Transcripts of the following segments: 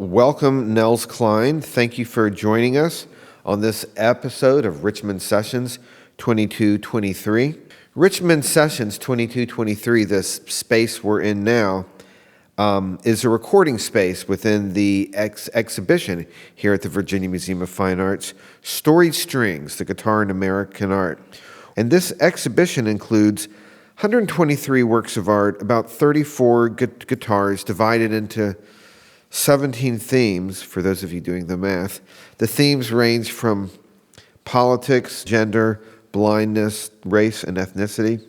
Welcome, Nels Cline. Thank you for joining us on this episode of Richmond Sessions 2223. Richmond Sessions 2223, this space we're in now, is a recording space within the exhibition here at the Virginia Museum of Fine Arts, Storied Strings, the Guitar in American Art. And this exhibition includes 123 works of art, about 34 guitars divided into 17 themes, for those of you doing the math. The themes range from politics, gender, blindness, race, and ethnicity.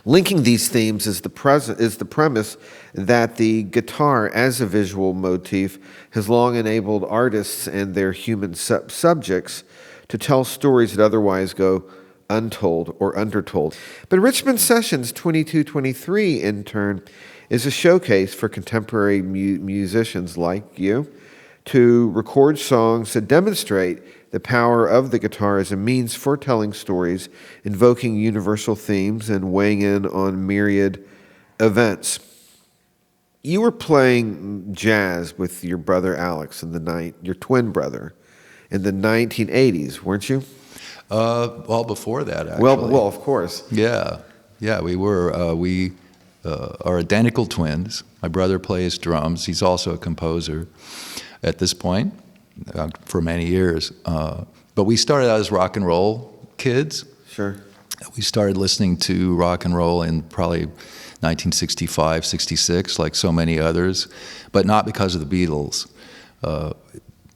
Linking these themes is the premise that the guitar as a visual motif has long enabled artists and their human subjects to tell stories that otherwise go untold or undertold. But Richmond Sessions 2223, in turn, is a showcase for contemporary musicians like you to record songs that demonstrate the power of the guitar as a means for telling stories, invoking universal themes, and weighing in on myriad events. You were playing jazz with your brother Alex your twin brother, in the 1980s, weren't you? Well, before that, actually. Well, of course. Yeah, we were. We are identical twins. My brother plays drums. He's also a composer at this point for many years. But we started out as rock and roll kids. Sure. We started listening to rock and roll in probably 1965, 66, like so many others, but not because of the Beatles.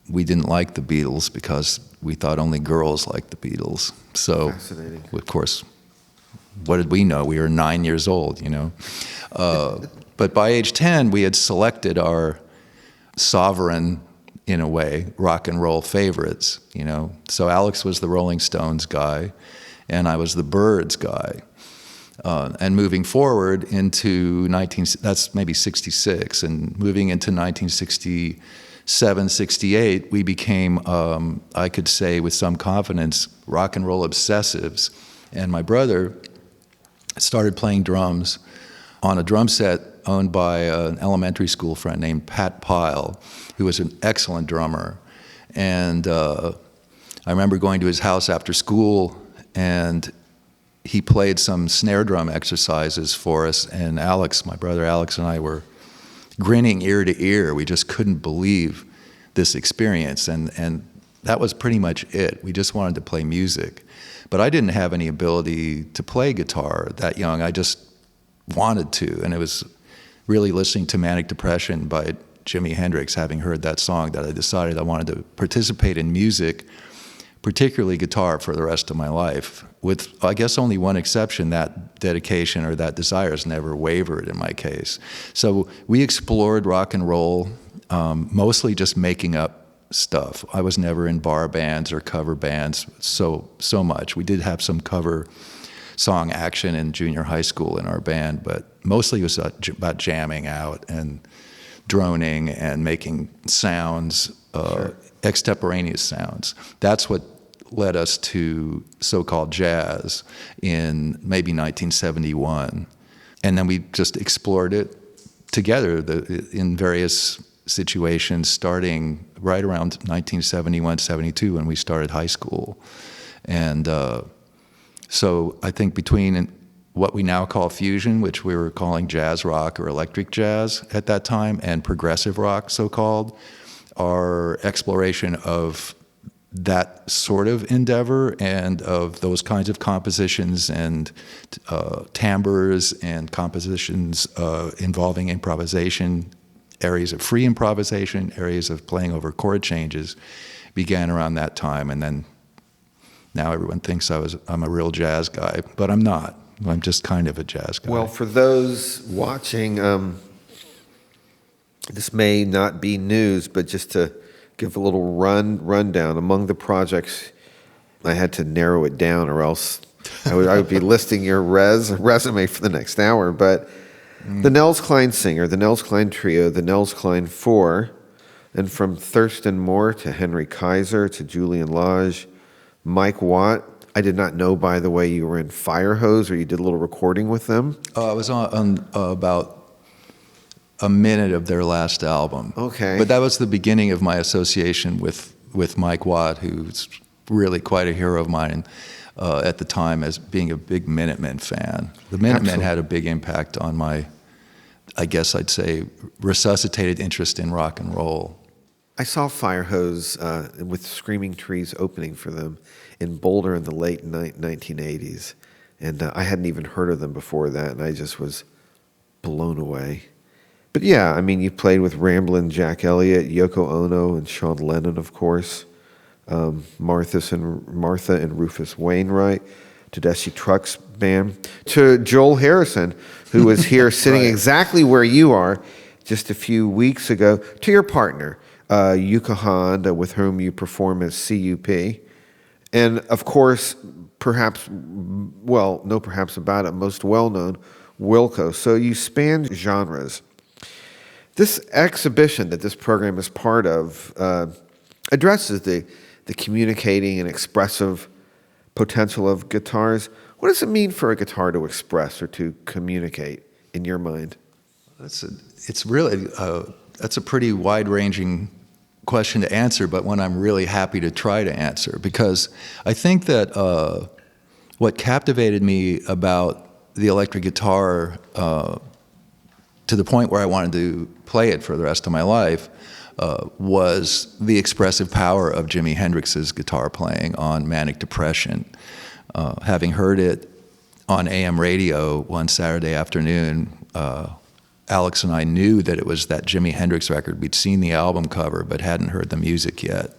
We didn't like the Beatles because we thought only girls liked the Beatles. So, of course, what did we know? We were 9 years old, you know. But by age 10, we had selected our sovereign, in a way, rock and roll favorites, you know. So Alex was the Rolling Stones guy, and I was the Byrds guy. And moving forward into that's maybe 66, and moving into 1967, 68, we became, I could say with some confidence, rock and roll obsessives. And my brother started playing drums on a drum set owned by an elementary school friend named Pat Pyle, who was an excellent drummer. And I remember going to his house after school, and he played some snare drum exercises for us, and my brother Alex and I were grinning ear to ear. We just couldn't believe this experience, and that was pretty much it. We just wanted to play music. But I didn't have any ability to play guitar that young. I just wanted to, and it was really listening to Manic Depression by Jimi Hendrix, having heard that song, that I decided I wanted to participate in music, particularly guitar, for the rest of my life. With, I guess, only one exception: that dedication or that desire has never wavered in my case. So we explored rock and roll, mostly just making up stuff. I was never in bar bands or cover bands so much. We did have some cover song action in junior high school in our band, but mostly it was about jamming out and droning and making sounds, Sure. Extemporaneous sounds. That's what led us to so-called jazz in maybe 1971. And then we just explored it together in various situations, starting right around 1971, 72, when we started high school. And so I think between what we now call fusion, which we were calling jazz rock or electric jazz at that time, and progressive rock, so-called, our exploration of that sort of endeavor and of those kinds of compositions and timbres and compositions involving improvisation, areas of free improvisation, areas of playing over chord changes, began around that time. And then now everyone thinks I'm a real jazz guy, but I'm not. I'm just kind of a jazz guy. Well, for those watching, this may not be news, but just to give a little rundown, among the projects, I had to narrow it down, or else I would be listing your resume for the next hour. But the Nels Cline Singer, the Nels Cline Trio, the Nels Cline Four, and from Thurston Moore to Henry Kaiser to Julian Lage, Mike Watt. I did not know, by the way, you were in Firehose, or you did a little recording with them. I was on about a minute of their last album. Okay. But that was the beginning of my association with Mike Watt, who's really quite a hero of mine at the time as being a big Minutemen fan. The Minutemen had a big impact on my, I guess I'd say, resuscitated interest in rock and roll. I saw Firehose with Screaming Trees opening for them in Boulder in the late 1980s. And I hadn't even heard of them before that, and I just was blown away. But yeah, I mean, you played with Ramblin' Jack Elliott, Yoko Ono, and Sean Lennon, of course. Martha and Rufus Wainwright, Tedeschi Trucks Band, to Joel Harrison, who was here sitting Right. exactly where you are just a few weeks ago, to your partner, Yuka Honda, with whom you perform as CUP. And of course, perhaps about it, most well-known, Wilco. So you span genres. This exhibition that this program is part of addresses the communicating and expressive potential of guitars. What does it mean for a guitar to express or to communicate in your mind? That's a pretty wide-ranging question to answer, but one I'm really happy to try to answer, because I think that what captivated me about the electric guitar to the point where I wanted to play it for the rest of my life was the expressive power of Jimi Hendrix's guitar playing on Manic Depression. Having heard it on AM radio one Saturday afternoon, Alex and I knew that it was that Jimi Hendrix record. We'd seen the album cover but hadn't heard the music yet.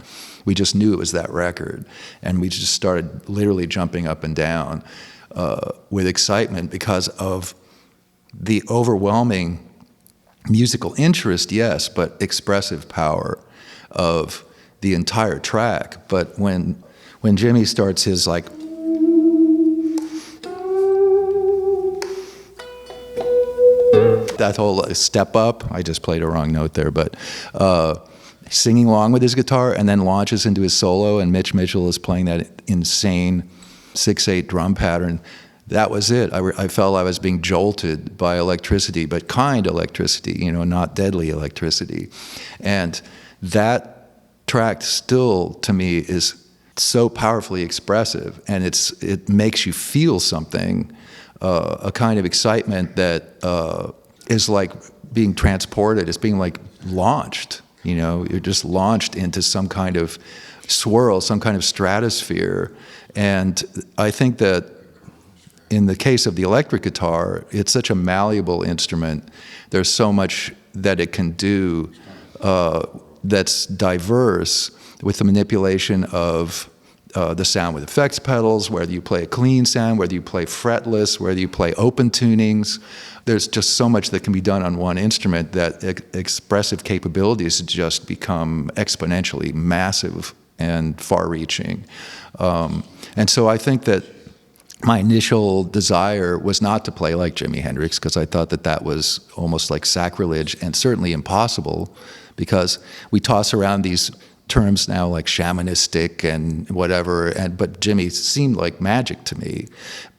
We just knew it was that record, and we just started literally jumping up and down with excitement because of the overwhelming musical interest, yes, but expressive power of the entire track. But when Jimmy starts his like that whole step up, I just played a wrong note there, but singing along with his guitar and then launches into his solo, and Mitch Mitchell is playing that insane 6/8 drum pattern. That was it. I felt I was being jolted by electricity, but kind electricity, not deadly electricity. And that track still, to me, is so powerfully expressive, and it makes you feel something, a kind of excitement that is like being transported. It's being like launched. You're just launched into some kind of swirl, some kind of stratosphere. And I think that in the case of the electric guitar, it's such a malleable instrument. There's so much that it can do that's diverse, with the manipulation of the sound with effects pedals, whether you play a clean sound, whether you play fretless, whether you play open tunings. There's just so much that can be done on one instrument that expressive capabilities just become exponentially massive and far-reaching. And so I think that my initial desire was not to play like Jimi Hendrix, because I thought that was almost like sacrilege and certainly impossible, because we toss around these terms now like shamanistic and whatever, but Jimmy seemed like magic to me.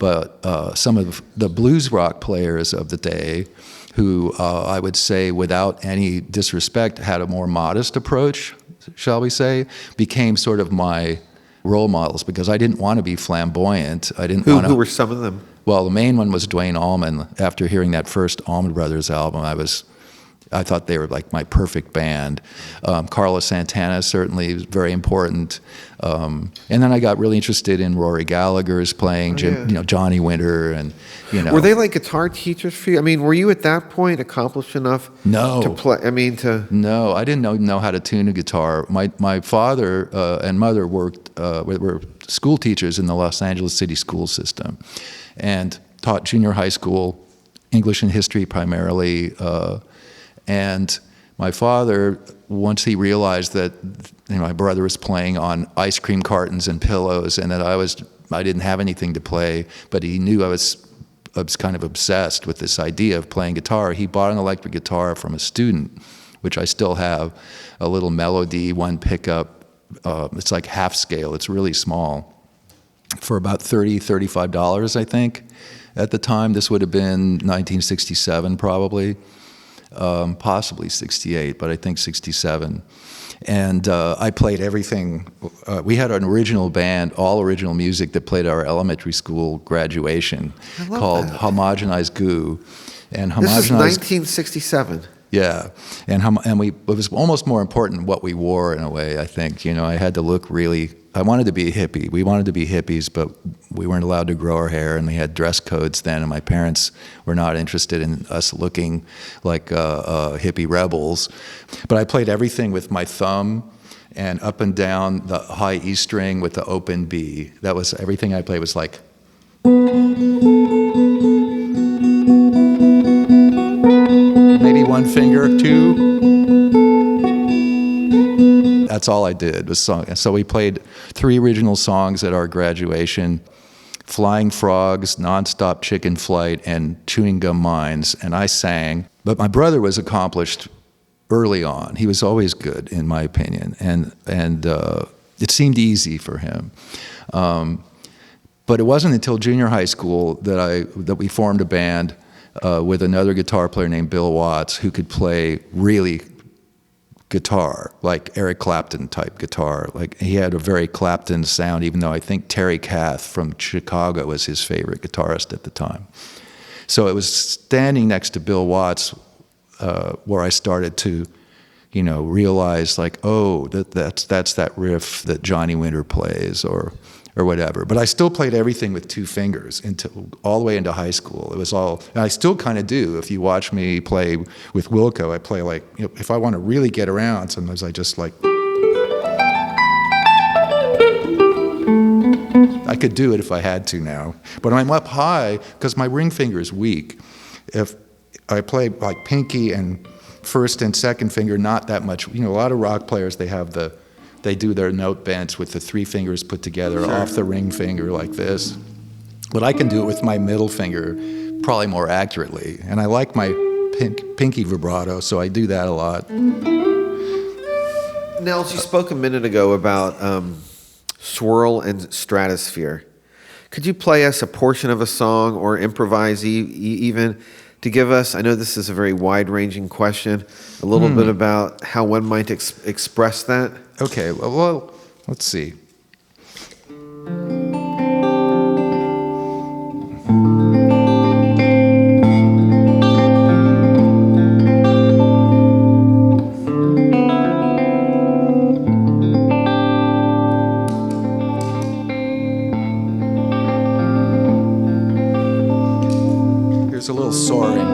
But some of the blues rock players of the day, who I would say, without any disrespect, had a more modest approach, shall we say, became sort of my role models, because I didn't want to be flamboyant. I didn't want to. Who were some of them? Well, the main one was Duane Allman. After hearing that first Allman Brothers album, I thought they were like my perfect band. Carlos Santana certainly was very important. And then I got really interested in Rory Gallagher's playing, Johnny Winter, and Were they like guitar teachers for you? I mean, were you at that point accomplished enough? No. To play? No, I didn't know how to tune a guitar. My father and mother were school teachers in the Los Angeles City school system, and taught junior high school, English and history primarily. And my father, once he realized that my brother was playing on ice cream cartons and pillows, and that I didn't have anything to play, but he knew I was kind of obsessed with this idea of playing guitar, he bought an electric guitar from a student, which I still have, a little Melody, one pickup. It's like half scale. It's really small, for about $30, $35, I think. At the time, this would have been 1967 probably. possibly 68, but I think 67. And I played everything. We had an original band, all original music that played our elementary school graduation called that. Homogenized Goo. And This is Homogenized 1967. Yeah, and it was almost more important what we wore in a way. I think I had to look really. I wanted to be a hippie. We wanted to be hippies, but we weren't allowed to grow our hair, and they had dress codes then. And my parents were not interested in us looking like hippie rebels. But I played everything with my thumb, and up and down the high E string with the open B. That was everything I played. Was like. Maybe one finger, two. That's all I did was song. So we played 3 original songs at our graduation: Flying Frogs, Nonstop Chicken Flight, and Chewing Gum Mines. And I sang. But my brother was accomplished early on. He was always good, in my opinion, and it seemed easy for him. But it wasn't until junior high school that we formed a band with another guitar player named Bill Watts, who could play really guitar, like Eric Clapton type guitar. Like he had a very Clapton sound, even though I think Terry Kath from Chicago was his favorite guitarist at the time. So it was standing next to Bill Watts where I started to, realize like, oh, that's that riff that Johnny Winter plays, or whatever. But I still played everything with 2 fingers all the way into high school. It was all, and I still kind of do. If you watch me play with Wilco, I play like, if I want to really get around, sometimes I just like, I could do it if I had to now. But when I'm up high, because my ring finger is weak, if I play like pinky and first and second finger, not that much. A lot of rock players, they do their note bends with the 3 fingers put together off the ring finger like this. But I can do it with my middle finger probably more accurately. And I like my pinky vibrato, so I do that a lot. Nels, you spoke a minute ago about swirl and stratosphere. Could you play us a portion of a song or improvise even to give us, I know this is a very wide-ranging question, a little bit about how one might express that? Okay, well, let's see. Here's a little soaring.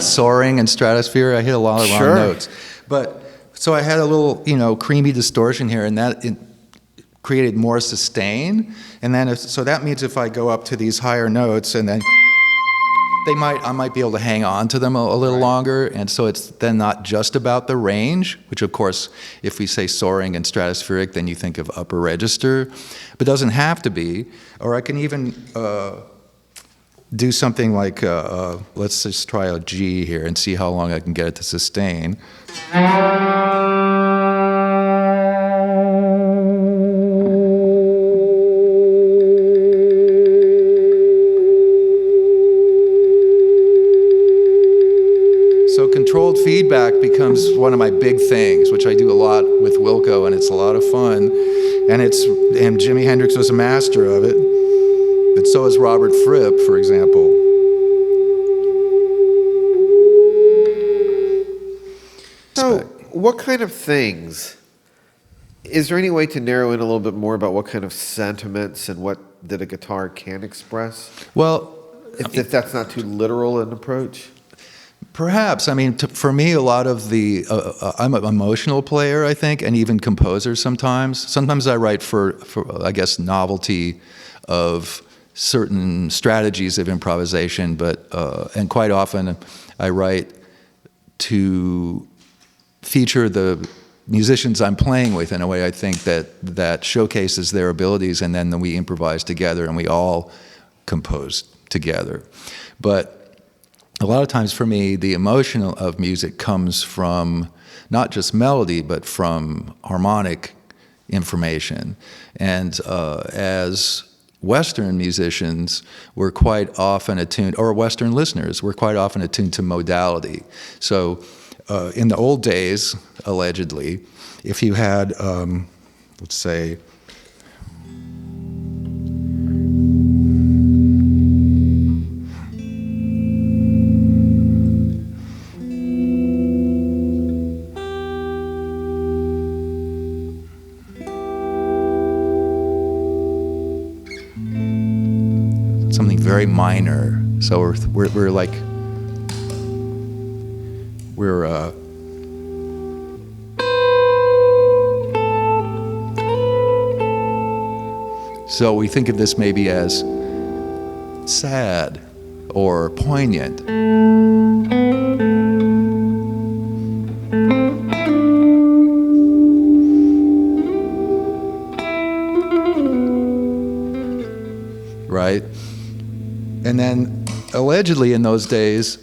Soaring and stratosphere. I hit a lot of wrong notes, but so I had a little, creamy distortion here, and that created more sustain. And then, so that means if I go up to these higher notes, and then I might be able to hang on to them a little longer. And so it's then not just about the range, which of course, if we say soaring and stratospheric, then you think of upper register, but doesn't have to be. Or I can even do something like, let's just try a G here and see how long I can get it to sustain. So controlled feedback becomes one of my big things, which I do a lot with Wilco, and it's a lot of fun. And Jimi Hendrix was a master of it. But so is Robert Fripp, for example. So, what kind of things? Is there any way to narrow in a little bit more about what kind of sentiments and what that a guitar can express? Well, if that's not too literal an approach. Perhaps. I mean, for me, a lot of I'm an emotional player, I think, and even composer sometimes. Sometimes I write for I guess, novelty of certain strategies of improvisation, but and quite often I write to feature the musicians I'm playing with in a way I think that showcases their abilities, and then we improvise together and we all compose together. But a lot of times for me, the emotion of music comes from not just melody, but from harmonic information. And as Western musicians, we're quite often attuned, or Western listeners, we're quite often attuned to modality. So in the old days, allegedly, if you had, let's say, something very minor, so we're like so we think of this maybe as sad or poignant. Right? And then allegedly in those days,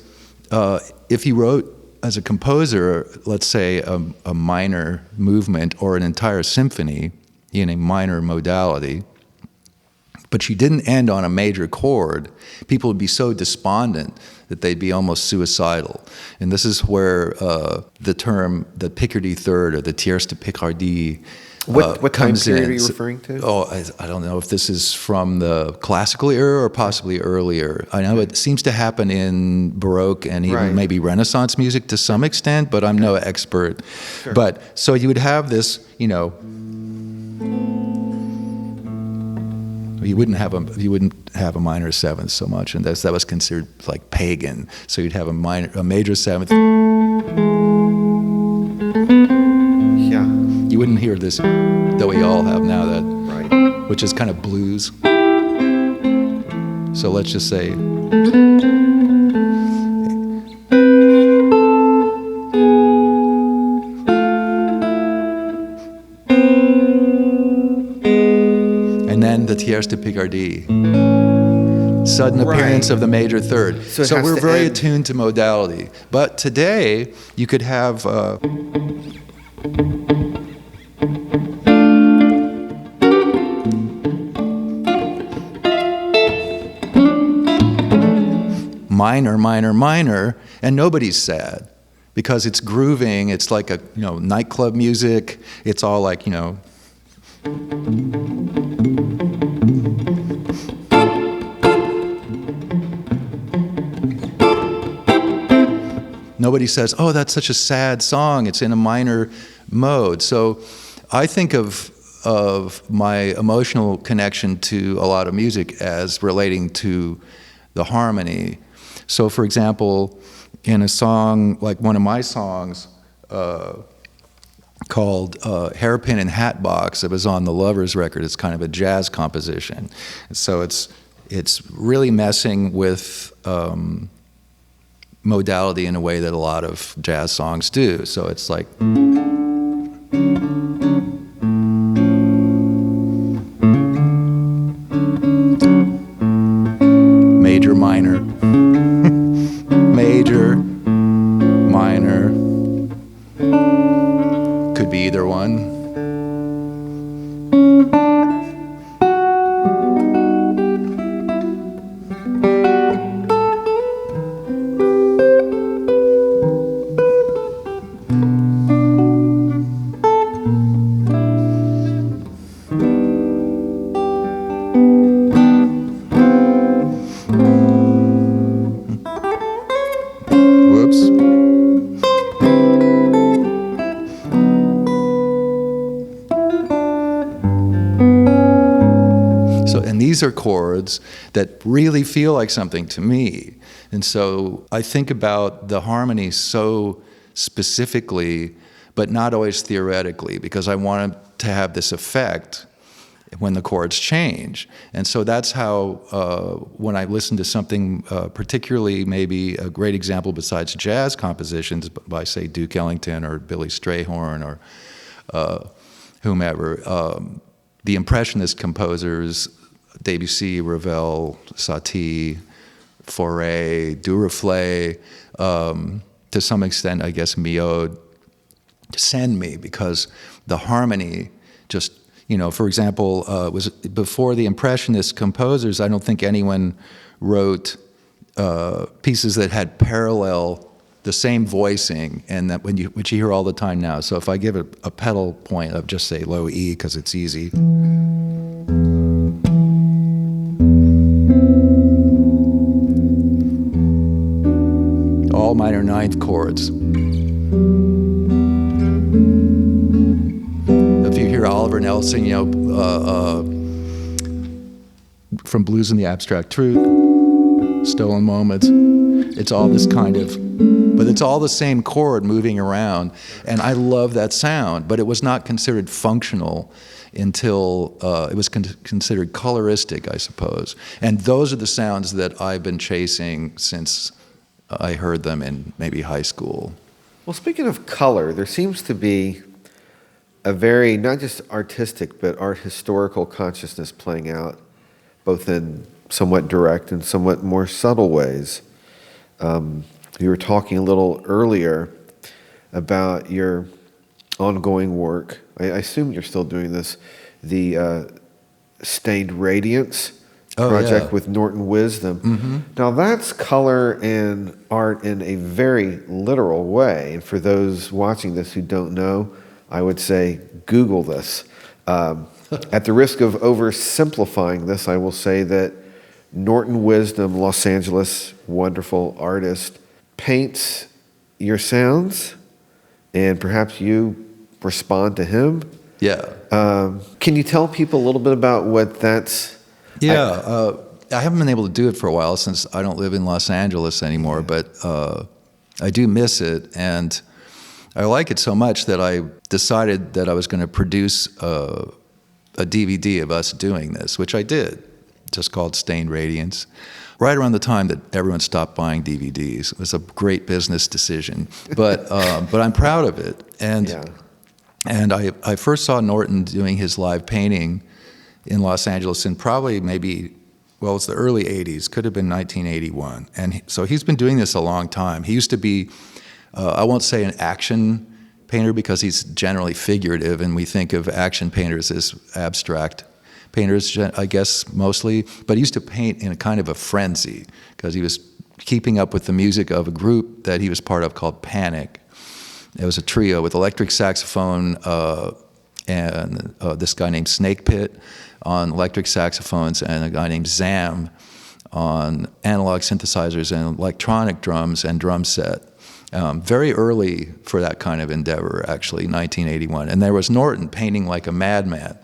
if you wrote as a composer, let's say a minor movement or an entire symphony in a minor modality, but you didn't end on a major chord, people would be so despondent that they'd be almost suicidal. And this is where the term, the Picardy third, or the tierce de Picardie, what time comes period in. are you referring to? Oh, I don't know if this is from the classical era or possibly earlier. I know it seems to happen in Baroque and even maybe Renaissance music to some extent, but I'm no expert. Sure. But so you would have this, you wouldn't have a minor seventh so much, and that was considered like pagan. So you'd have a major seventh. Yeah. You wouldn't hear this that we all have now, which is kind of blues. So let's just say. And then the tierce de Picardie. Sudden appearance of the major third. So we're very attuned to modality. But today, you could have minor, minor, minor, and nobody's sad because it's grooving. It's like a nightclub music. It's all like Nobody says, "Oh, that's such a sad song. It's in a minor mode." So, I think of my emotional connection to a lot of music as relating to the harmony. So, for example, in a song, like one of my songs called Hairpin and Hatbox, it was on the Lovers record. It's kind of a jazz composition. So it's really messing with modality in a way that a lot of jazz songs do. So it's like... major, minor, major, minor, could be either one. So, and these are chords that really feel like something to me. And so I think about the harmony so specifically, but not always theoretically, because I want to have this effect when the chords change. And so that's how, when I listen to something, particularly maybe a great example besides jazz compositions by, say, Duke Ellington or Billy Strayhorn or whomever, the Impressionist composers, Debussy, Ravel, Satie, Fauré, Duruflé, to some extent, I guess, Miod, send me, because the harmony just, for example, was before the Impressionist composers, I don't think anyone wrote pieces that had the same voicing, and that which you hear all the time now. So if I give a pedal point of just say low E because it's easy. All minor ninth chords. If you hear Oliver Nelson, from Blues in the Abstract Truth, Stolen Moments, it's all this kind of, but it's all the same chord moving around, and I love that sound, but it was not considered functional until it was considered coloristic, I suppose. And those are the sounds that I've been chasing since I heard them in maybe high school. Well, speaking of color, there seems to be a very, not just artistic, but art historical consciousness playing out, both in somewhat direct and somewhat more subtle ways. You were talking a little earlier about your ongoing work. I assume you're still doing this, the Stained Radiance project with Norton Wisdom. Mm-hmm. Now that's color and art in a very literal way. And for those watching this who don't know, I would say Google this. At the risk of oversimplifying this, I will say that Norton Wisdom, Los Angeles, wonderful artist, paints your sounds, and perhaps you respond to him. Yeah. Can you tell people a little bit about what that's? Yeah. I haven't been able to do it for a while since I don't live in Los Angeles anymore, but I do miss it, and I like it so much that I decided that I was going to produce a DVD of us doing this, which I did, just called Stained Radiance, right around the time that everyone stopped buying DVDs. It was a great business decision, but I'm proud of it. And I first saw Norton doing his live painting in Los Angeles in probably it's the early 80s, could have been 1981. And so he's been doing this a long time. He used to be, I won't say an action painter because he's generally figurative, and we think of action painters as abstract painters, I guess, mostly. But he used to paint in a kind of a frenzy because he was keeping up with the music of a group that he was part of called Panic. It was a trio with electric saxophone and this guy named Snake Pit on electric saxophones, and a guy named Zam on analog synthesizers and electronic drums and drum set. Very early for that kind of endeavor, actually, 1981. And there was Norton painting like a madman.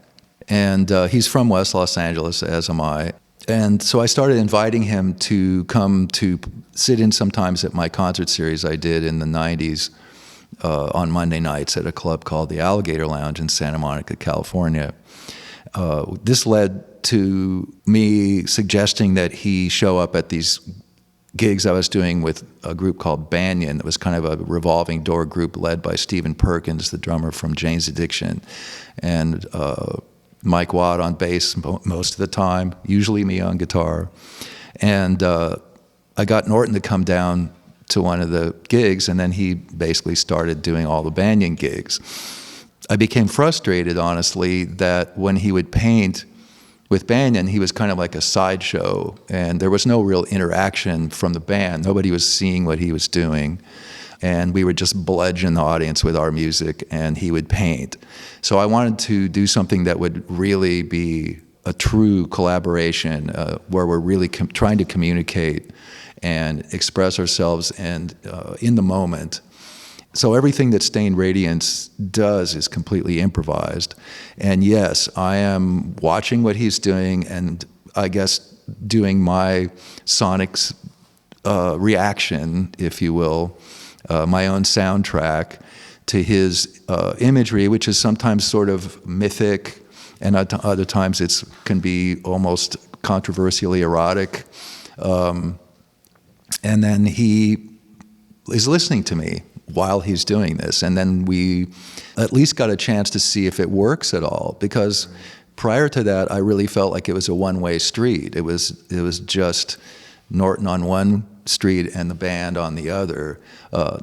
And he's from West Los Angeles, as am I. And so I started inviting him to come to sit in sometimes at my concert series I did in the 90s on Monday nights at a club called the Alligator Lounge in Santa Monica, California. This led to me suggesting that he show up at these gigs I was doing with a group called Banyan. That was kind of a revolving door group led by Stephen Perkins, the drummer from Jane's Addiction, and Mike Watt on bass most of the time, usually me on guitar. And I got Norton to come down to one of the gigs, and then he basically started doing all the Banyan gigs. I became frustrated, honestly, that when he would paint with Banyan, he was kind of like a sideshow, and there was no real interaction from the band. Nobody was seeing what he was doing, and we would just bludgeon the audience with our music, and he would paint. So I wanted to do something that would really be a true collaboration, where we're really trying to communicate and express ourselves and in the moment. So everything that Stained Radiance does is completely improvised. And yes, I am watching what he's doing and I guess doing my sonics reaction, if you will, my own soundtrack to his imagery, which is sometimes sort of mythic and at other times it can be almost controversially erotic. And then he is listening to me while he's doing this. And then we at least got a chance to see if it works at all, because prior to that, I really felt like it was a one-way street. It was just Norton on one street and the band on the other.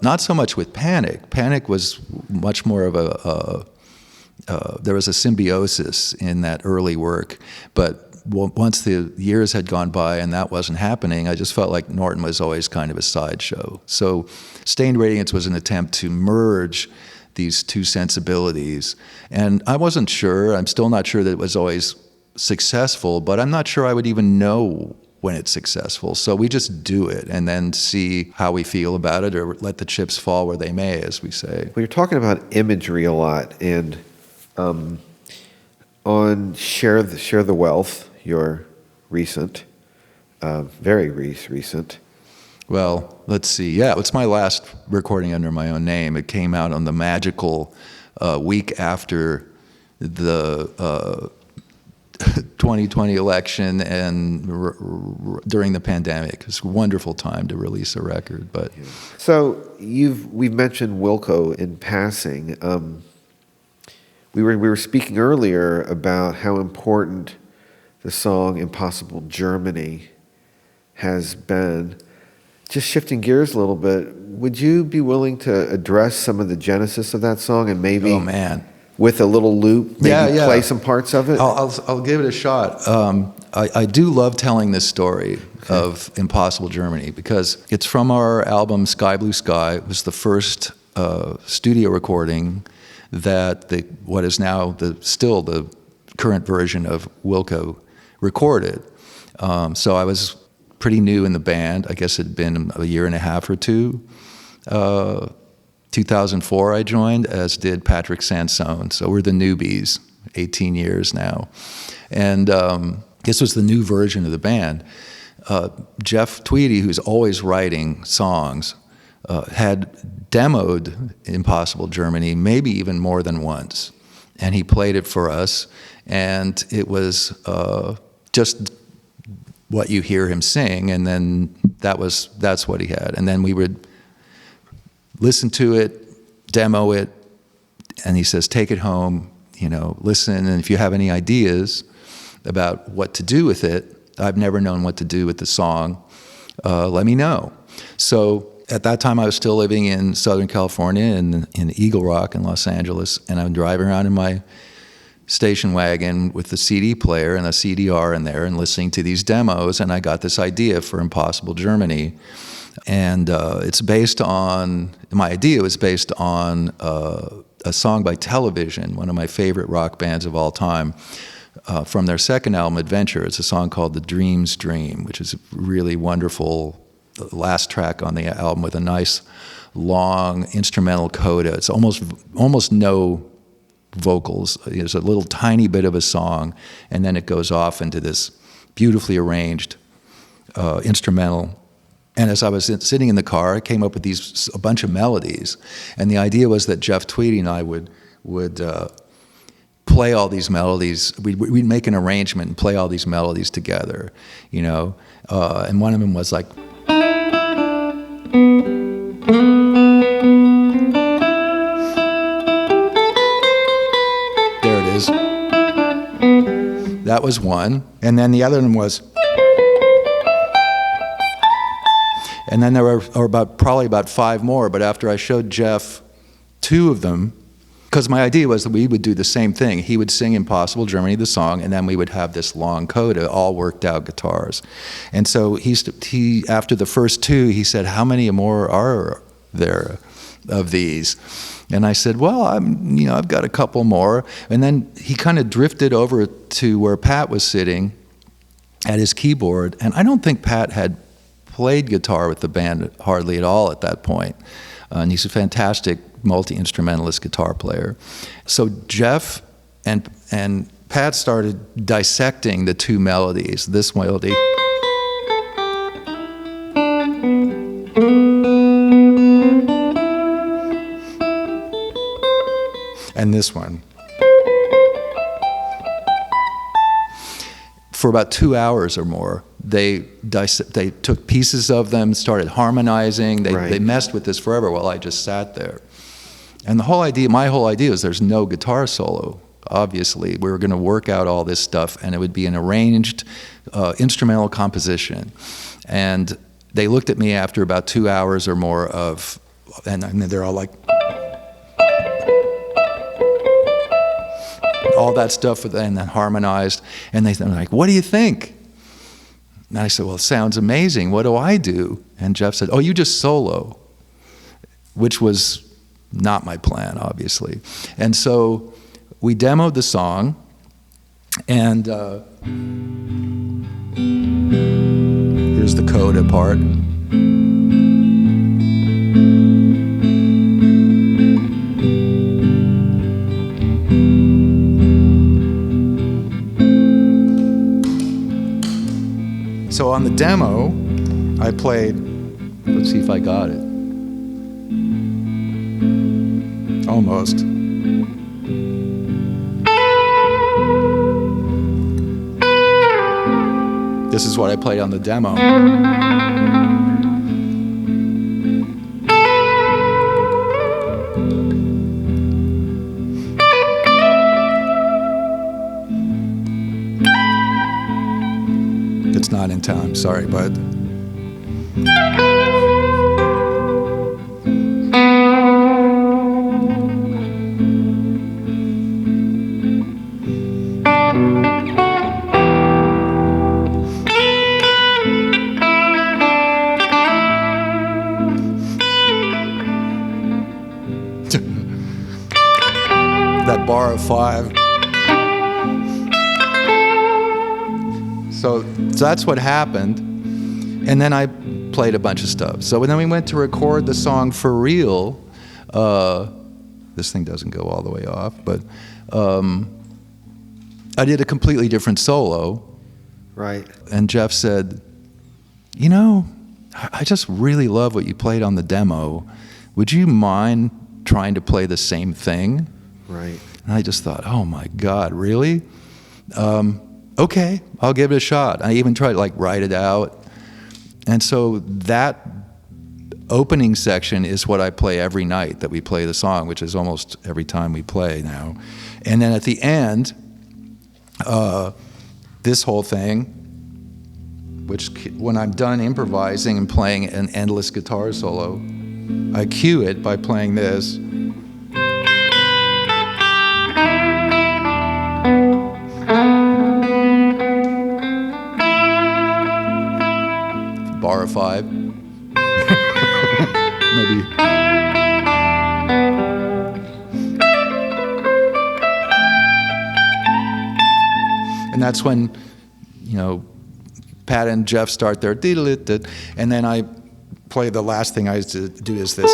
Not so much with Panic. Panic was much more of there was a symbiosis in that early work, but once the years had gone by and that wasn't happening, I just felt like Norton was always kind of a sideshow. So Stained Radiance was an attempt to merge these two sensibilities. And I wasn't sure, I'm still not sure that it was always successful, but I'm not sure I would even know when it's successful. So we just do it and then see how we feel about it, or let the chips fall where they may, as we say. Well, you're talking about imagery a lot, and on Share the Wealth, your recent, very recent. Well, let's see. Yeah, it's my last recording under my own name. It came out on the magical week after the 2020 election and during the pandemic. It's a wonderful time to release a record. But so we've mentioned Wilco in passing. We were speaking earlier about how important the song "Impossible Germany" has been. Just shifting gears a little bit, would you be willing to address some of the genesis of that song and maybe, with a little loop, maybe play some parts of it? I'll give it a shot. I do love telling this story of Impossible Germany because it's from our album Sky Blue Sky. It was the first studio recording that what is now still the current version of Wilco recorded. So I was pretty new in the band. I guess it had been a year and a half or two. 2004 I joined, as did Patrick Sansone. So we're the newbies, 18 years now. And this was the new version of the band. Jeff Tweedy, who's always writing songs, had demoed Impossible Germany maybe even more than once. And he played it for us. And it was just what you hear him sing, and then that's what he had. And then we would listen to it, demo it, and he says, take it home, listen, and if you have any ideas about what to do with it, I've never known what to do with the song, let me know. So at that time I was still living in Southern California, in Eagle Rock in Los Angeles, and I'm driving around in my station wagon with the CD player and a CDR in there and listening to these demos, and I got this idea for Impossible Germany. And my idea was based on a song by Television, one of my favorite rock bands of all time, from their second album, Adventure. It's a song called The Dream's Dream, which is a really wonderful last track on the album with a nice long instrumental coda. It's almost no vocals. There's a little tiny bit of a song, and then it goes off into this beautifully arranged instrumental. And as I was sitting in the car, I came up with a bunch of melodies, and the idea was that Jeff Tweedy and I would play all these melodies. We'd make an arrangement and play all these melodies together, and one of them was like, that was one. And then the other one was, and then there were probably about five more, but after I showed Jeff two of them, because my idea was that we would do the same thing. He would sing Impossible Germany, the song, and then we would have this long coda, all worked out guitars. And so he after the first two, he said, how many more are there of these? And I said, well, I've got a couple more. And then he kind of drifted over to where Pat was sitting at his keyboard. And I don't think Pat had played guitar with the band hardly at all at that point. and he's a fantastic multi-instrumentalist guitar player. So Jeff and Pat started dissecting the two melodies. This melody, and this one. For about 2 hours or more, they took pieces of them, started harmonizing. They messed with this forever while I just sat there. And my whole idea was there's no guitar solo. Obviously, we were going to work out all this stuff, and it would be an arranged instrumental composition. And they looked at me after about 2 hours or more and they're all like, all that stuff, and then harmonized. And they're like, what do you think? And I said, well, it sounds amazing. What do I do? And Jeff said, oh, you just solo, which was not my plan, obviously. And so we demoed the song, and here's the coda part. So on the demo, I played, let's see if I got it. Almost. This is what I played on the demo. It's not in time, sorry, bud. That bar of 5. So that's what happened. And then I played a bunch of stuff. So then we went to record the song for real. This thing doesn't go all the way off, but I did a completely different solo. Right. And Jeff said, you know, I just really love what you played on the demo. Would you mind trying to play the same thing? Right. And I just thought, oh my God, really? Okay, I'll give it a shot. I even tried to write it out. And so that opening section is what I play every night that we play the song, which is almost every time we play now. And then at the end, this whole thing, which when I'm done improvising and playing an endless guitar solo, I cue it by playing this. Bar of 5. Maybe. And that's when, Pat and Jeff start their diddle-it, and then I play the last thing I used to do is this.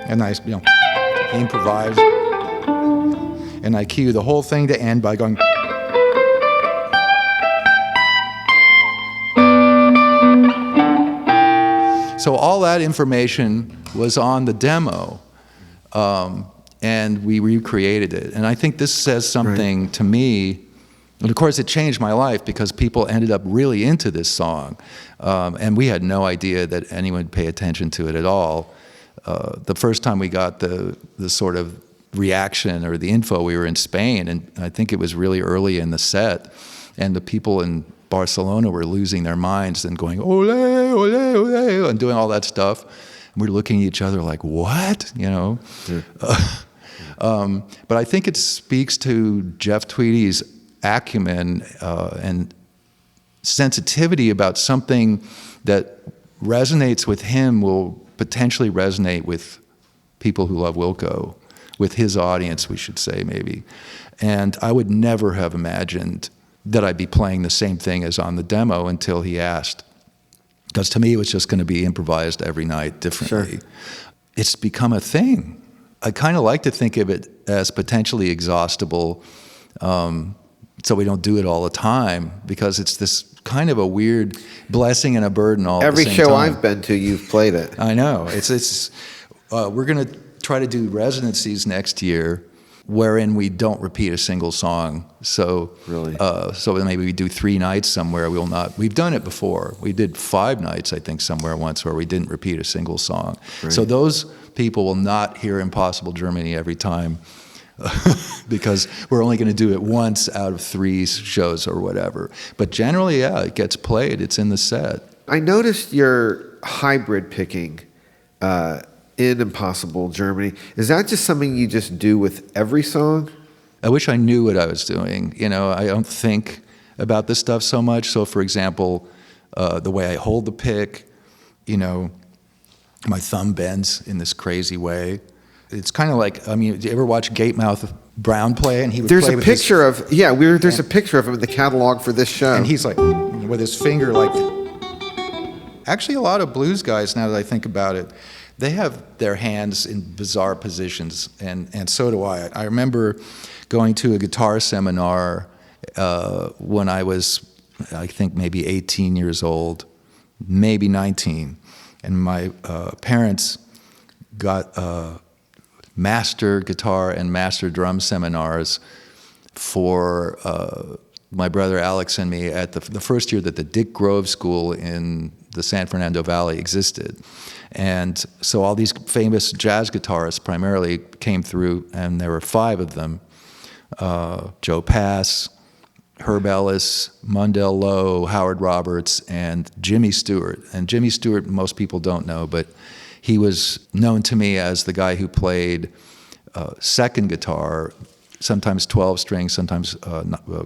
And I, improvise. And I cue the whole thing to end by going. So all that information was on the demo, and we recreated it. And I think this says something to me. And of course, it changed my life because people ended up really into this song. And we had no idea that anyone would pay attention to it at all. The first time we got the sort of reaction or the info, we were in Spain, and I think it was really early in the set. And the people in Barcelona were losing their minds and going, ole, ole, ole, and doing all that stuff. And we're looking at each other like, what? Yeah. But I think it speaks to Jeff Tweedy's acumen and sensitivity about something that resonates with him will potentially resonate with people who love Wilco, with his audience, we should say, maybe. And I would never have imagined that I'd be playing the same thing as on the demo until he asked. Because to me, it was just going to be improvised every night differently. Sure. It's become a thing. I kind of like to think of it as potentially exhaustible, so we don't do it all the time, because it's this kind of a weird blessing and a burden all at the same time. Every show I've been to, you've played it. I know. We're going to try to do residencies next year wherein we don't repeat a single song. So Really? So maybe we do 3 nights somewhere. We've done it before. We did 5 nights, I think, somewhere once where we didn't repeat a single song. Right. So those people will not hear Impossible Germany every time because we're only going to do it once out of 3 shows or whatever. But generally, yeah, it gets played. It's in the set. I noticed your hybrid picking in Impossible Germany. Is that just something you just do with every song? I wish I knew what I was doing. I don't think about this stuff so much. So, for example, the way I hold the pick, my thumb bends in this crazy way. It's kind of like, do you ever watch Gatemouth Brown play? And he would There's play a with picture there's a picture of him in the catalog for this show. And he's like, with his finger like, actually a lot of blues guys, now that I think about it, they have their hands in bizarre positions, and so do I. I remember going to a guitar seminar when I was, I think, maybe 18 years old, maybe 19, and my parents got master guitar and master drum seminars for my brother Alex and me at the first year that the Dick Grove School in the San Fernando Valley existed. And so all these famous jazz guitarists primarily came through, and there were 5 of them. Joe Pass, Herb Ellis, Mundell Lowe, Howard Roberts, and Jimmy Stewart. And Jimmy Stewart, most people don't know, but he was known to me as the guy who played second guitar, sometimes 12-string, sometimes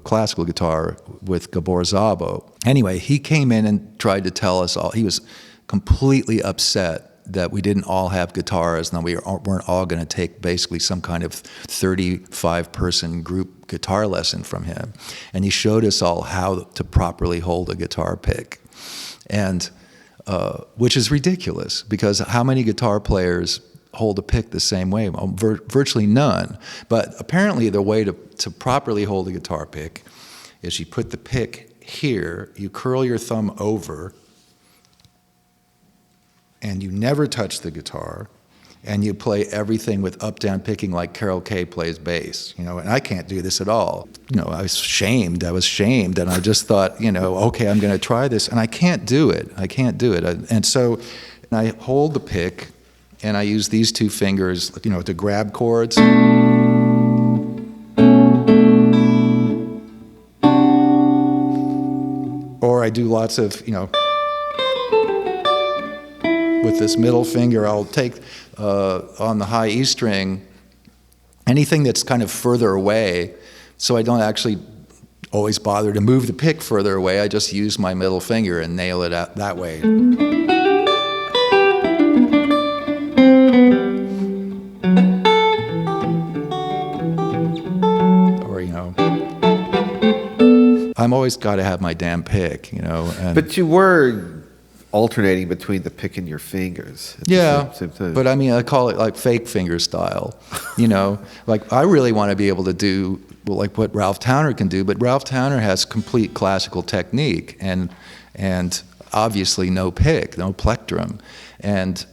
classical guitar with Gabor Szabo. Anyway, he came in and tried to tell us all. He was completely upset that we didn't all have guitars and that we weren't all going to take basically some kind of 35-person group guitar lesson from him. And he showed us all how to properly hold a guitar pick, and which is ridiculous, because how many guitar players hold a pick the same way? Virtually none. But apparently the way to properly hold a guitar pick is you put the pick here, you curl your thumb over, and you never touch the guitar, and you play everything with up-down picking like Carol Kay plays bass, and I can't do this at all. I was shamed, and I just thought, okay, I'm going to try this, and I can't do it. And so I hold the pick, and I use these 2 fingers, to grab chords. Or I do lots of, with this middle finger, I'll take on the high E string anything that's kind of further away, so I don't actually always bother to move the pick further away. I just use my middle finger and nail it out that way. Or, I'm always got to have my damn pick, But you were alternating between the pick and your fingers at the same time. But I call it like fake finger style. Like I really want to be able to do like what Ralph Towner can do, but Ralph Towner has complete classical technique and obviously no pick, no plectrum, and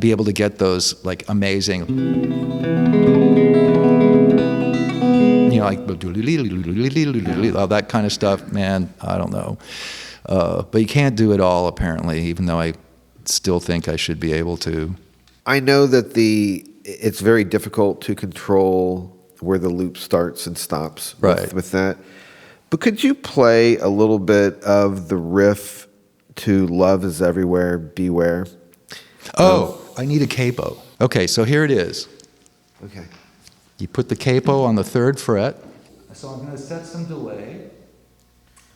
be able to get those like amazing, like all that kind of stuff. Man, I don't know. But you can't do it all, apparently, even though I still think I should be able to. I know that it's very difficult to control where the loop starts and stops with that. But could you play a little bit of the riff to Love Is Everywhere, Beware? I need a capo. Okay, so here it is. Okay. You put the capo on the 3rd fret. So I'm going to set some delay.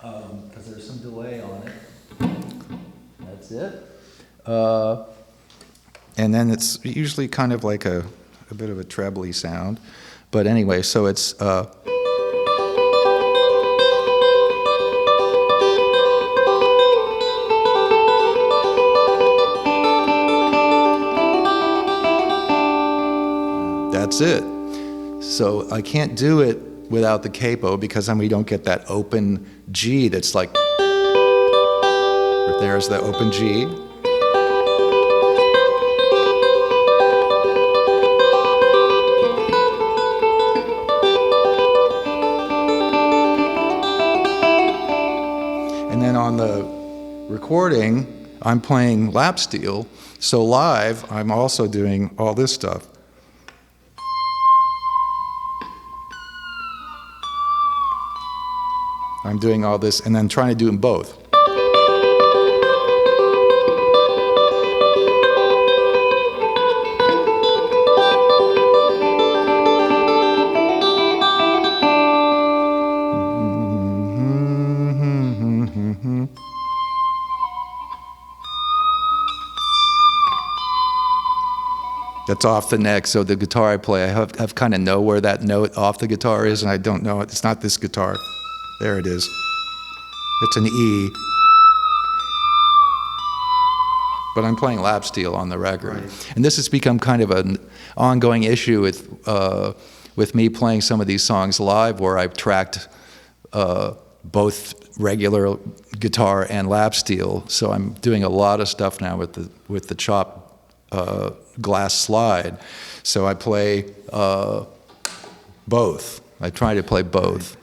Because there's some delay on it. That's it. And then it's usually kind of like a bit of a trebly sound. But anyway, so it's... that's it. So I can't do it without the capo because then we don't get that open G that's like, there's the open G. And then on the recording, I'm playing lap steel. So live, I'm also doing all this stuff. I'm doing all this and then trying to do them both. That's off the neck, so the guitar I play, I have kind of know where that note off the guitar is, and I don't know it. It's not this guitar. There it is. It's an E. But I'm playing lap steel on the record. Right. And this has become kind of an ongoing issue with me playing some of these songs live, where I've tracked both regular guitar and lap steel. So I'm doing a lot of stuff now with the chop glass slide. So I play both. I try to play both.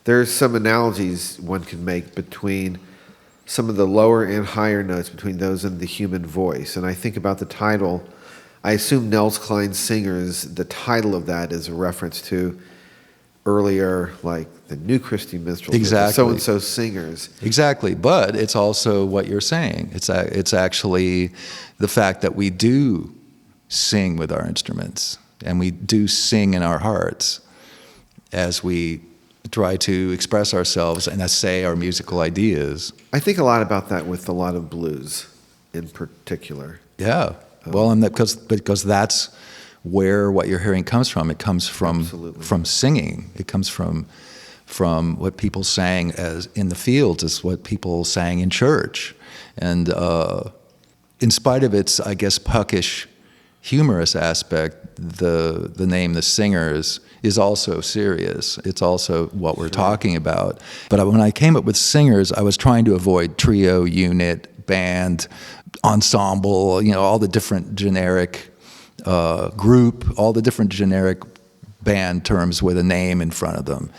There's some analogies one can make between some of the lower and higher notes, between those and the human voice. And I think about the title. I assume Nels Cline Singers, the title of that is a reference to earlier, like the New Christy Minstrel, exactly. So-and-so singers. Exactly, but it's also what you're saying. It's actually the fact that we do sing with our instruments, and we do sing in our hearts as we try to express ourselves and say our musical ideas. I think a lot about that with a lot of blues in particular. Yeah, well, and because that's where what you're hearing comes from. It comes from singing. It comes from what people sang as in the fields, is what people sang in church. And in spite of its, I guess, puckish, humorous aspect, the name The Singers is also serious. It's also what we're talking about. But when I came up with Singers, I was trying to avoid trio, unit, band, ensemble, all the different generic group, all the different generic band terms with a name in front of them.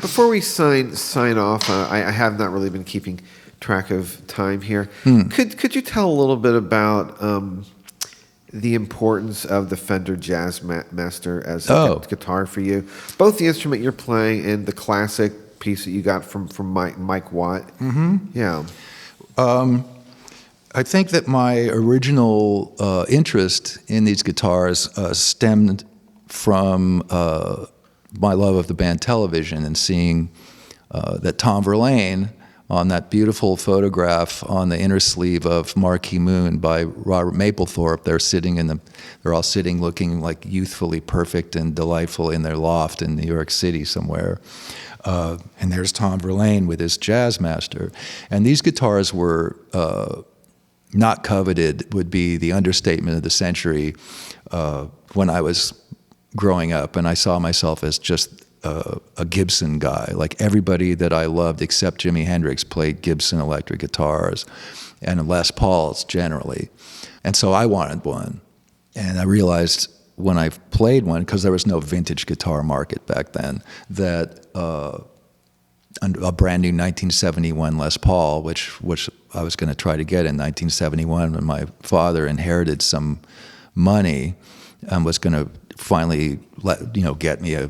Before we sign off, I have not really been keeping track of time here. Could you tell a little bit about the importance of the Fender Jazzmaster as a guitar for you? Both the instrument you're playing and the classic piece that you got from Mike Watt. Mm-hmm. Yeah. I think that my original interest in these guitars stemmed from my love of the band Television, and seeing that Tom Verlaine on that beautiful photograph on the inner sleeve of Marquee Moon by Robert Mapplethorpe. They're all sitting looking like youthfully perfect and delightful in their loft in New York City somewhere. And there's Tom Verlaine with his Jazzmaster. And these guitars were not coveted, would be the understatement of the century, when I was growing up, and I saw myself as just a Gibson guy. Like everybody that I loved except Jimi Hendrix played Gibson electric guitars and Les Pauls generally. And so I wanted one. And I realized when I played one, because there was no vintage guitar market back then, that a brand new 1971 Les Paul, which I was going to try to get in 1971 when my father inherited some money and was going to finally get me a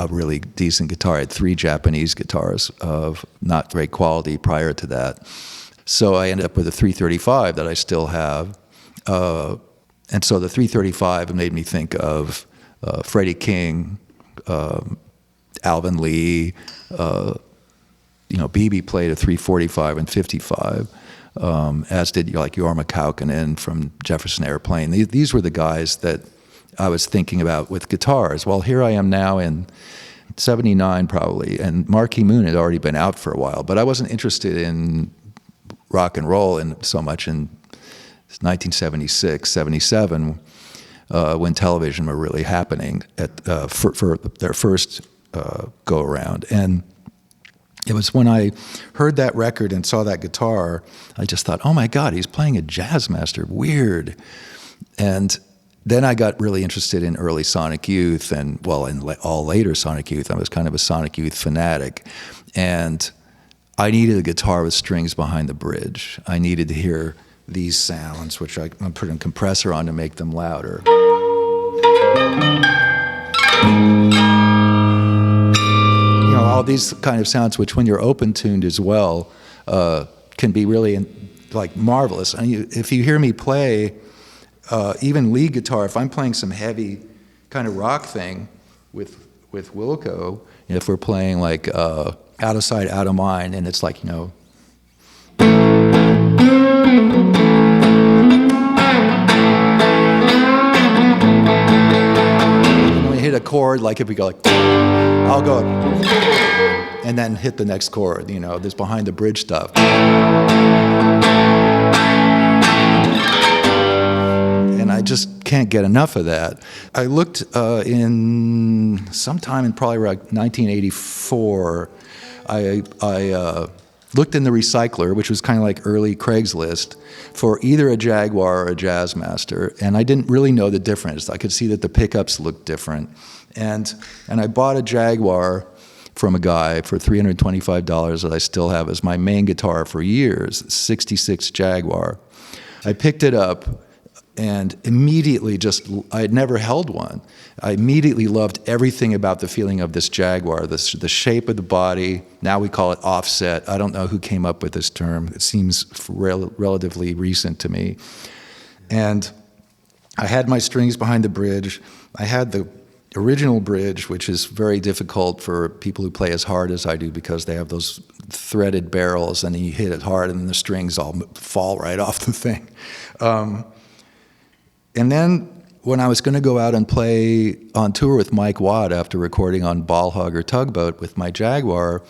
really decent guitar. I had 3 Japanese guitars of not great quality prior to that. So I ended up with a 335 that I still have. And so the 335 made me think of Freddie King, Alvin Lee, BB played a 345 and 55, as did Jorma Kaukonen from Jefferson Airplane. These were the guys that I was thinking about with guitars. Well, here I am now in 79 probably, and Marquee Moon had already been out for a while, but I wasn't interested in rock and roll so much in 1976, 77, when television were really happening for their first go around. And it was when I heard that record and saw that guitar, I just thought, oh my God, he's playing a jazz master, weird. And then I got really interested in early Sonic Youth and, well, in all later Sonic Youth. I was kind of a Sonic Youth fanatic. And I needed a guitar with strings behind the bridge. I needed to hear these sounds, which I'm putting a compressor on to make them louder. You know, all these kind of sounds, which when you're open-tuned as well, can be really like marvelous. And if you hear me play, even lead guitar, if I'm playing some heavy kind of rock thing with Wilco, if we're playing like Out of Sight, Out of Mind, and it's like, you know, when we hit a chord, like if we go like, I'll go and then hit the next chord, you know, this behind the bridge stuff. And I just can't get enough of that. I looked in sometime in probably around 1984, I looked in the recycler, which was kind of like early Craigslist, for either a Jaguar or a Jazzmaster, and I didn't really know the difference. I could see that the pickups looked different. And I bought a Jaguar from a guy for $325 that I still have as my main guitar for years, 66 Jaguar. I picked it up and immediately I had never held one. I immediately loved everything about the feeling of this Jaguar, the shape of the body. Now we call it offset. I don't know who came up with this term. It seems relatively recent to me. And I had my strings behind the bridge. I had the original bridge, which is very difficult for people who play as hard as I do because they have those threaded barrels and you hit it hard and the strings all fall right off the thing. And then when I was going to go out and play on tour with Mike Watt after recording on Ball Hog or Tugboat with my Jaguar,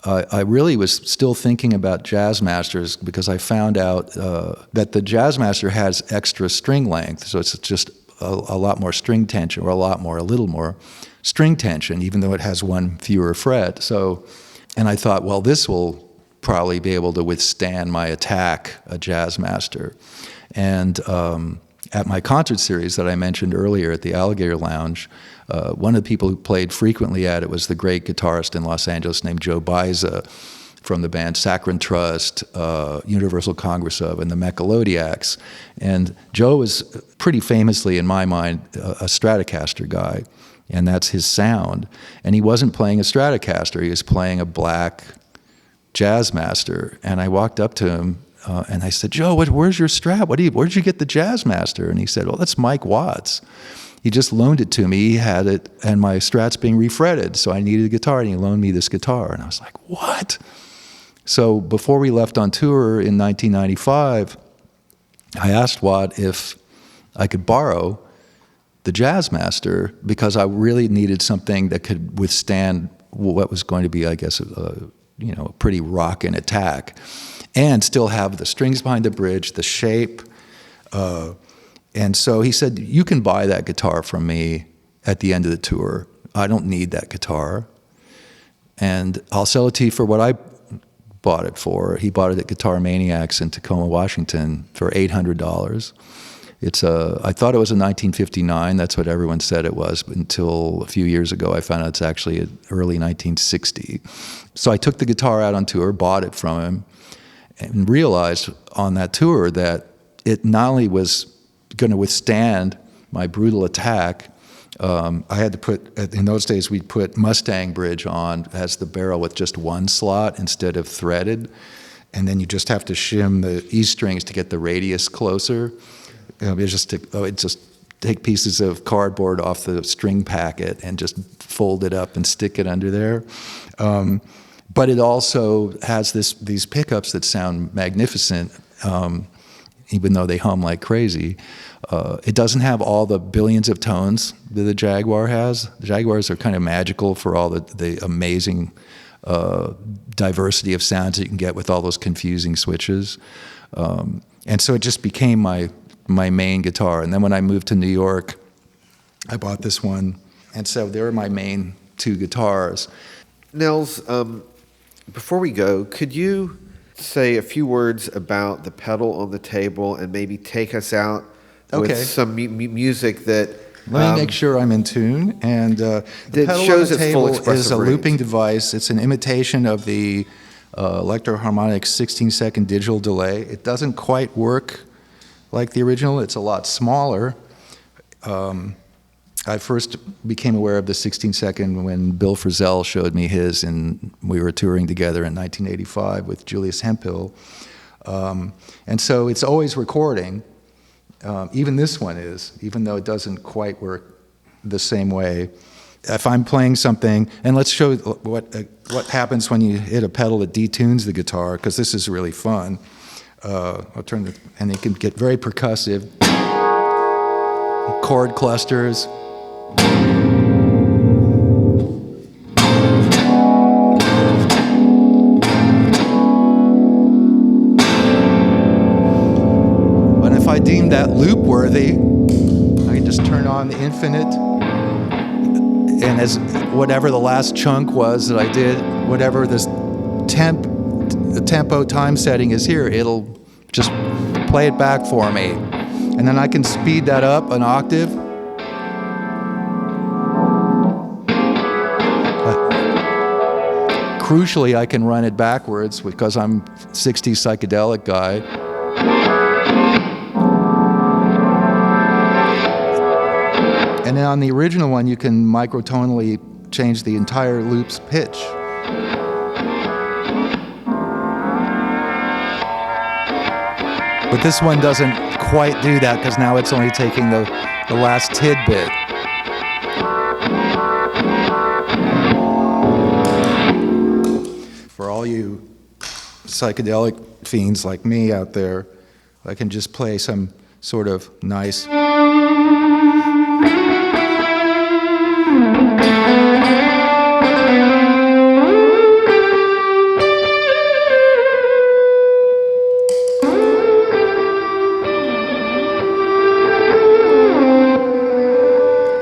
I really was still thinking about Jazzmasters because I found out that the Jazzmaster has extra string length, so it's just a lot more string tension, or a little more string tension, even though it has one fewer fret. So, and I thought, well, this will probably be able to withstand my attack, a Jazzmaster. And at my concert series that I mentioned earlier at the Alligator Lounge, one of the people who played frequently at it was the great guitarist in Los Angeles named Joe Baiza from the band Saccharine Trust, Universal Congress of, and the Mechalodiacs. And Joe was pretty famously, in my mind, a Stratocaster guy, and that's his sound. And he wasn't playing a Stratocaster, he was playing a black Jazzmaster. And I walked up to him and I said, Joe, where's your Strat? Where'd you get the Jazzmaster? And he said, well, that's Mike Watt's. He just loaned it to me. He had it, and my Strat's being refretted, so I needed a guitar, and he loaned me this guitar. And I was like, what? So before we left on tour in 1995, I asked Watt if I could borrow the Jazzmaster because I really needed something that could withstand what was going to be, I guess, a pretty rockin' attack, and still have the strings behind the bridge, the shape. And so he said, you can buy that guitar from me at the end of the tour. I don't need that guitar. And I'll sell it to you for what I bought it for. He bought it at Guitar Maniacs in Tacoma, Washington for $800. I thought it was a 1959. That's what everyone said it was, but until a few years ago, I found out it's actually early 1960. So I took the guitar out on tour, bought it from him, and realized on that tour that it not only was going to withstand my brutal attack. I had to put, in those days, we'd put Mustang bridge on as the barrel with just one slot instead of threaded. And then you just have to shim the E strings to get the radius closer. It'd just take pieces of cardboard off the string packet and just fold it up and stick it under there. But it also has these pickups that sound magnificent, even though they hum like crazy. It doesn't have all the billions of tones that the Jaguar has. The Jaguars are kind of magical for all the amazing diversity of sounds that you can get with all those confusing switches. And so it just became my my main guitar. And then when I moved to New York, I bought this one. And so they're my main two guitars. Nels, before we go, could you say a few words about the pedal on the table and maybe take us out with some music that... Let me make sure I'm in tune. And the pedal shows on the its full table expressive is a range. looping device. It's an imitation of the Electro-Harmonix 16-second digital delay. It doesn't quite work like the original. It's a lot smaller. I first became aware of the 16-second when Bill Frisell showed me his, and we were touring together in 1985 with Julius Hemphill. And so it's always recording. Even this one is, even though it doesn't quite work the same way. If I'm playing something, and let's show what happens when you hit a pedal that detunes the guitar, because this is really fun. I'll turn the, and it can get very percussive. Chord clusters. And if I deem that loop worthy, I can just turn on the infinite, and as whatever the last chunk was that I did, whatever this the tempo time setting is here, it'll just play it back for me. And then I can speed that up an octave. Crucially, I can run it backwards because I'm 60s psychedelic guy. And then on the original one, you can microtonally change the entire loop's pitch. But this one doesn't quite do that because now it's only taking the last tidbit. For all you psychedelic fiends like me out there, I can just play some sort of nice...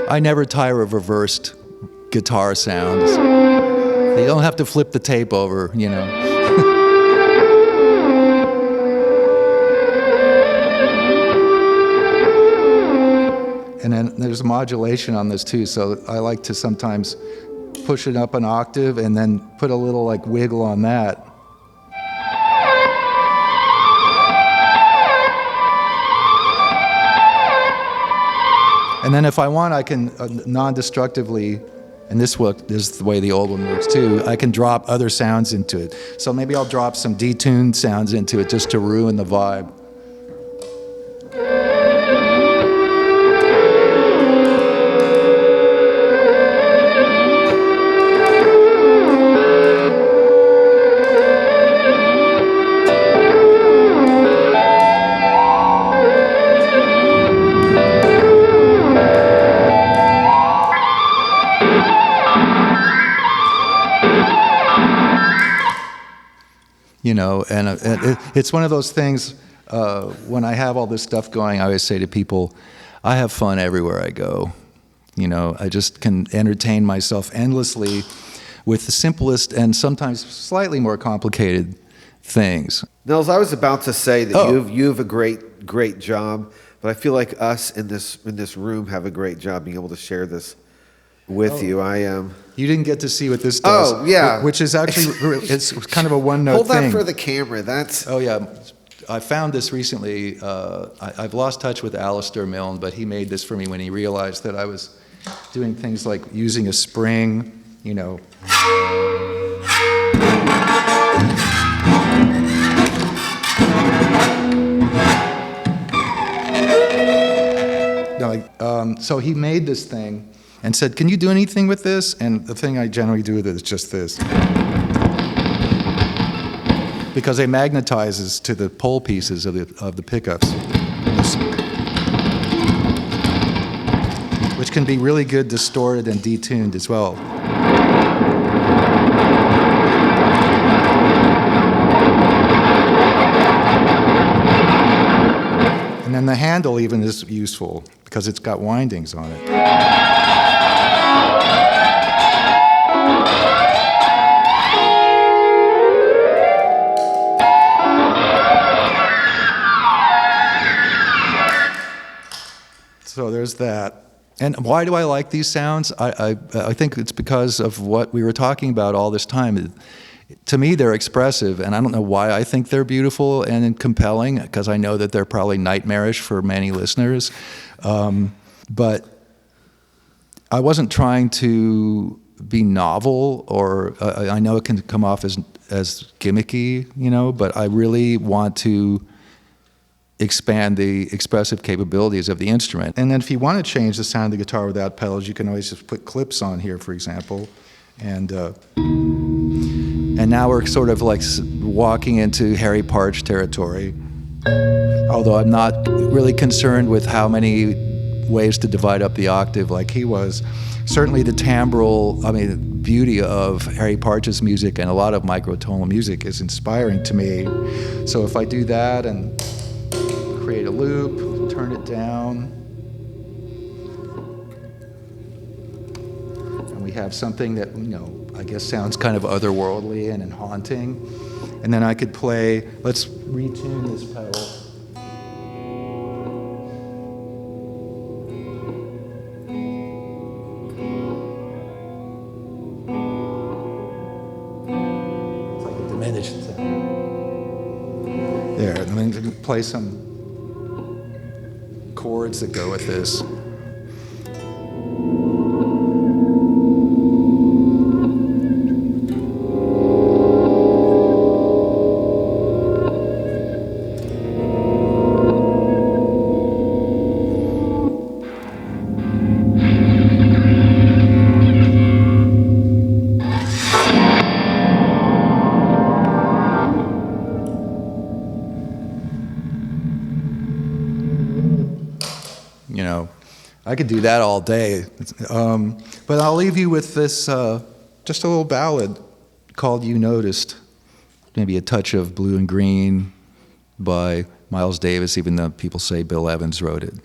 I never tire of reversed guitar sounds. You don't have to flip the tape over, you know. And then there's modulation on this too, so I like to sometimes push it up an octave and then put a little like wiggle on that. And then if I want, I can non-destructively, and this is the way the old one works too, I can drop other sounds into it. So maybe I'll drop some detuned sounds into it just to ruin the vibe. You know, and it's one of those things, when I have all this stuff going, I always say to people, I have fun everywhere I go. You know, I just can entertain myself endlessly with the simplest and sometimes slightly more complicated things. Nels, I was about to say that you have a great job, but I feel like us in this room have a great job being able to share this with you. You didn't get to see what this does. Oh, yeah. Which is actually, it's kind of a one-note Hold thing. that for the camera. That's... Oh, yeah. I found this recently. I've lost touch with Alistair Milne, but he made this for me when he realized that I was doing things like using a spring, you know. So he made this thing and said, can you do anything with this? And the thing I generally do with it is just this. Because it magnetizes to the pole pieces of the pickups. Which can be really good distorted and detuned as well. And then the handle even is useful because it's got windings on it. So there's that. And why do I like these sounds? I think it's because of what we were talking about all this time. To me, they're expressive, and I don't know why I think they're beautiful and compelling, because I know that they're probably nightmarish for many listeners. But I wasn't trying to be novel, or I know it can come off as gimmicky, but I really want to expand the expressive capabilities of the instrument. And then if you want to change the sound of the guitar without pedals, you can always just put clips on here, for example. And now we're sort of like walking into Harry Partch territory. Although I'm not really concerned with how many ways to divide up the octave like he was. Certainly the timbral, beauty of Harry Partch's music and a lot of microtonal music is inspiring to me. So if I do that and create a loop, turn it down, and we have something that, I guess sounds kind of otherworldly and haunting. And then I could play, let's retune this pedal. It's like a diminished sound. There, and then play some chords that go with this. I could do that all day. But I'll leave you with this, just a little ballad called You Noticed. Maybe a touch of Blue and Green by Miles Davis, even though people say Bill Evans wrote it.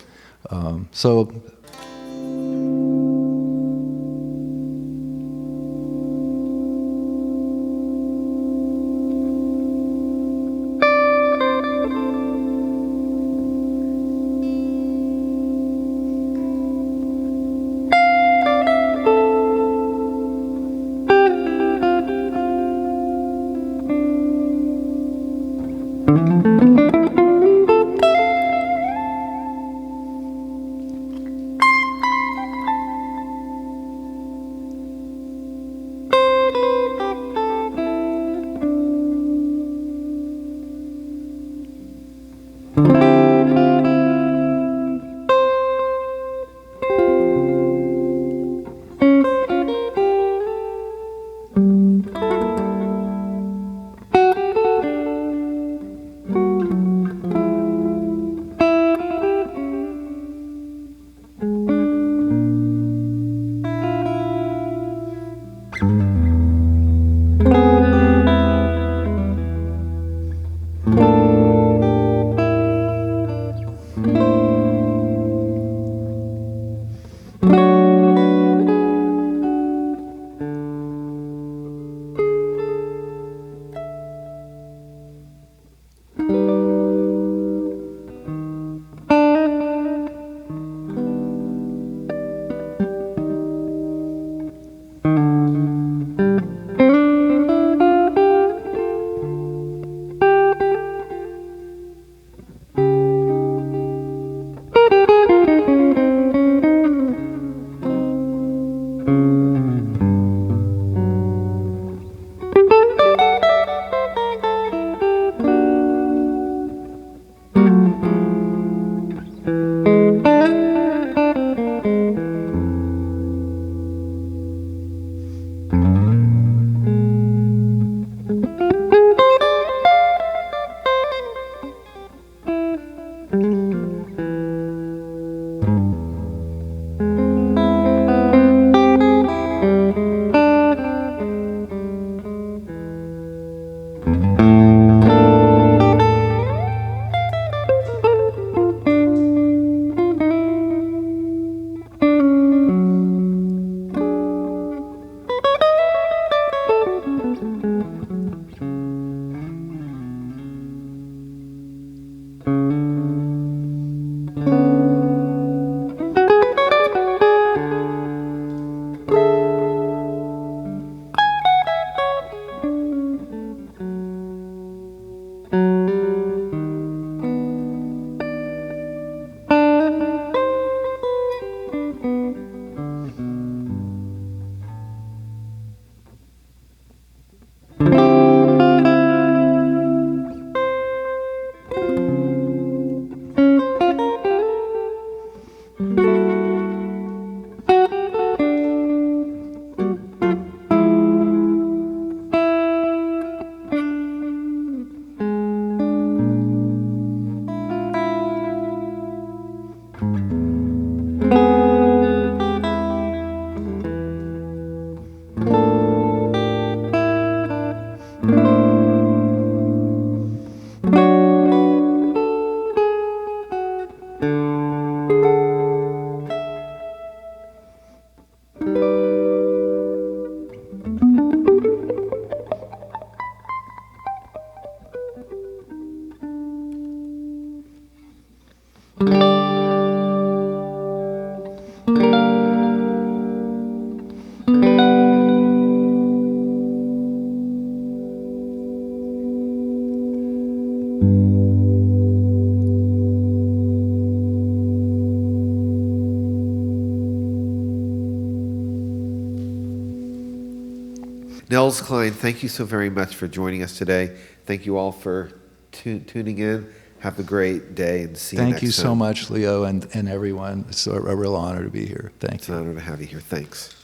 Nels Cline, thank you so very much for joining us today. Thank you all for tuning in. Have a great day and see you next time. Thank you so much, Leo, and everyone. It's a real honor to be here. Thank you. It's an honor to have you here. Thanks.